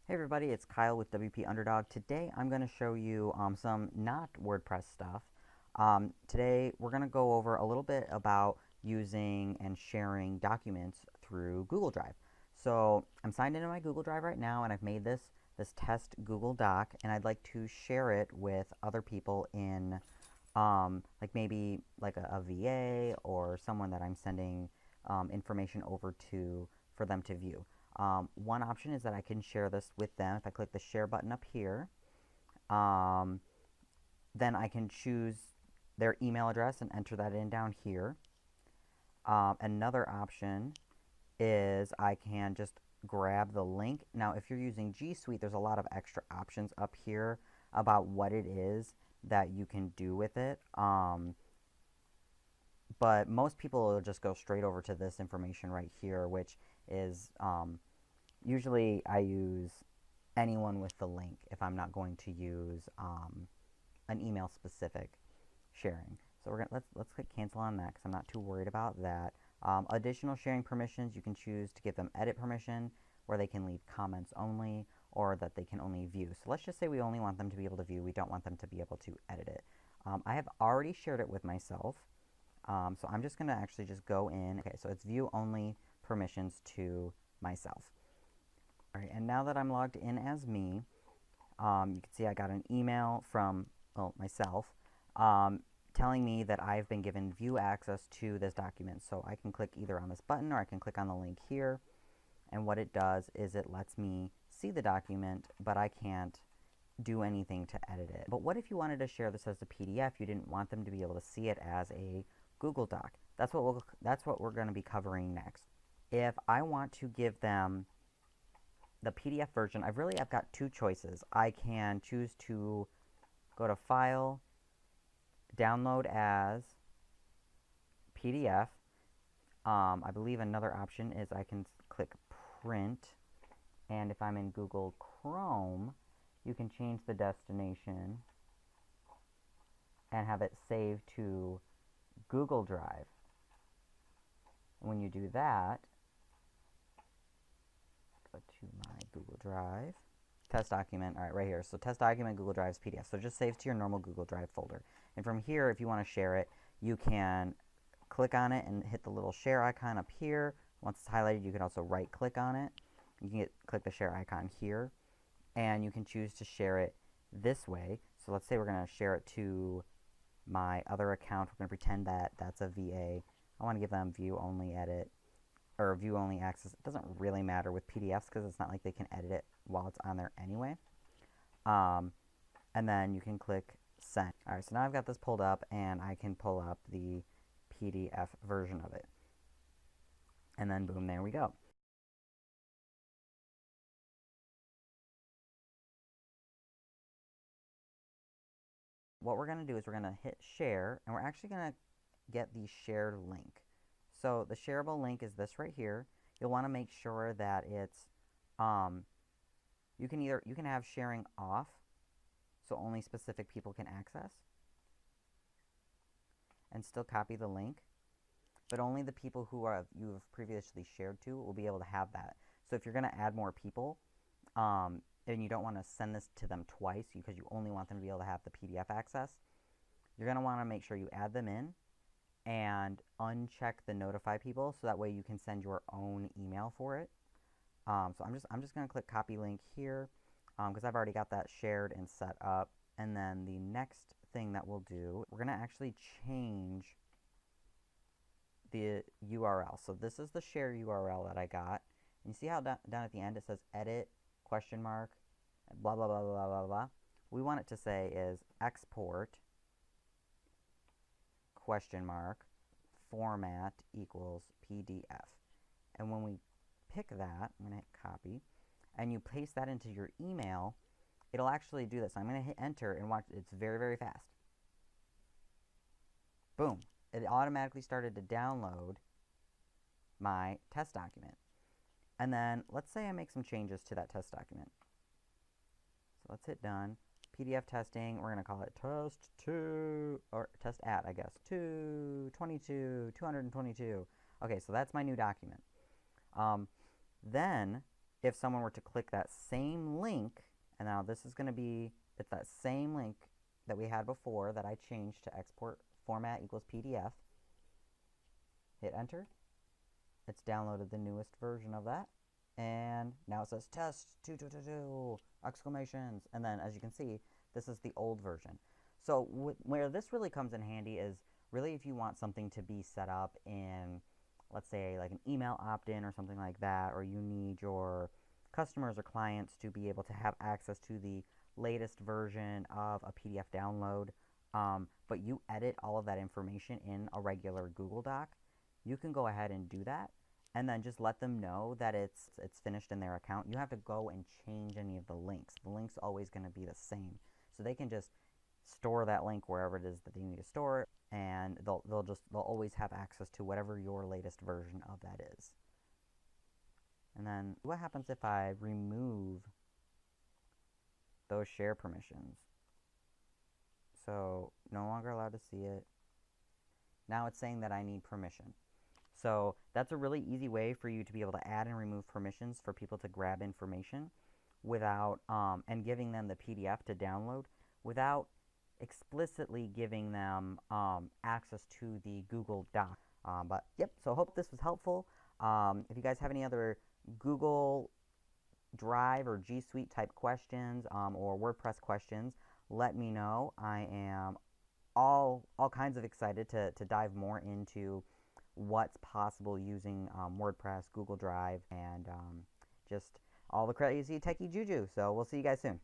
Hey everybody, it's Kyle with WP Underdog. Today I'm going to show you some not WordPress stuff. Today we're going to go over a little bit about using and sharing documents through Google Drive. So I'm signed into my Google Drive right now, and I've made this test Google Doc, and I'd like to share it with other people in like maybe like a VA or someone that I'm sending information over to for them to view. One option is that I can share this with them. If I click the share button up here, um, then I can choose their email address and enter that in down here. Another option is I can just grab the link. Now, if you're using G Suite, there's a lot of extra options up here about what it is that you can do with it. But most people will just go straight over to this information right here, which is usually I use anyone with the link if I'm not going to use an email specific sharing. So let's click cancel on that because I'm not too worried about that. Additional sharing permissions, you can choose to give them edit permission, where they can leave comments only, or that they can only view. So let's just say we only want them to be able to view. We don't want them to be able to edit it. I have already shared it with myself. So I'm just going to actually just go in. Okay, so it's view only permissions to myself. All right, and now that I'm logged in as me, you can see I got an email from myself telling me that I've been given view access to this document. So I can click either on this button or I can click on the link here. And what it does is it lets me see the document, but I can't do anything to edit it. But what if you wanted to share this as a PDF? You didn't want them to be able to see it as a Google Doc. That's what we're going to be covering next. If I want to give them the PDF version, I've got two choices. I can choose to go to File, Download as PDF. I believe another option is I can click Print, and if I'm in Google Chrome, you can change the destination and have it saved to Google Drive. When you do that, go to my Google Drive. Test document, all right, right here. So test document, Google Drive's PDF. So it just saves to your normal Google Drive folder. And from here, if you want to share it, you can click on it and hit the little share icon up here. Once it's highlighted, you can also right-click on it. You can click the share icon here, and you can choose to share it this way. So let's say we're going to share it to my other account. We're going to pretend that that's a VA. I want to give them view only edit or view only access. It doesn't really matter with PDFs because it's not like they can edit it while it's on there anyway. And then you can click send. All right, so now I've got this pulled up and I can pull up the PDF version of it. And then boom, there we go. What we're going to do is we're going to hit share, and we're actually going to get the shared link. So the shareable link is this right here. You'll want to make sure that it's you can have sharing off, so only specific people can access, and still copy the link, but only the people who you've previously shared to will be able to have that. So if you're going to add more people, and you don't want to send this to them twice because you only want them to be able to have the PDF access, you're going to want to make sure you add them in and uncheck the notify people so that way you can send your own email for it. So I'm just going to click copy link here because I've already got that shared and set up. And then the next thing that we'll do, we're going to actually change the URL. So this is the share URL that I got. And you see how down at the end it says edit question mark blah blah blah blah blah blah. We want it to say is export question mark format equals PDF. And when we pick that, I'm going to hit copy, and you paste that into your email, it'll actually do this. I'm going to hit enter and watch. It's very, very fast. Boom. It automatically started to download my test document. And then let's say I make some changes to that test document. So let's hit done. PDF testing, we're going to call it test 2, or test at, I guess, 222. Okay, so that's my new document. Then if someone were to click that same link, and now this is going to be, it's that same link that we had before that I changed to export format equals PDF. Hit enter. It's downloaded the newest version of that. And now it says test 222 exclamations. And then as you can see, this is the old version. So where this really comes in handy is really if you want something to be set up in, let's say, like an email opt-in or something like that, or you need your customers or clients to be able to have access to the latest version of a PDF download, but you edit all of that information in a regular Google Doc, you can go ahead and do that, and then just let them know that it's finished in their account. You have to go and change any of the links. The link's always going to be the same, so they can just store that link wherever it is that they need to store it, and they'll always have access to whatever your latest version of that is. And then what happens if I remove those share permissions? So no longer allowed to see it. Now it's saying that I need permission. So that's a really easy way for you to be able to add and remove permissions for people to grab information without, and giving them the PDF to download without explicitly giving them access to the Google Doc. But yep, so I hope this was helpful. If you guys have any other Google Drive or G Suite type questions or WordPress questions, let me know. I am all kinds of excited to dive more into what's possible using WordPress, Google Drive, and just all the crazy techie juju. So we'll see you guys soon.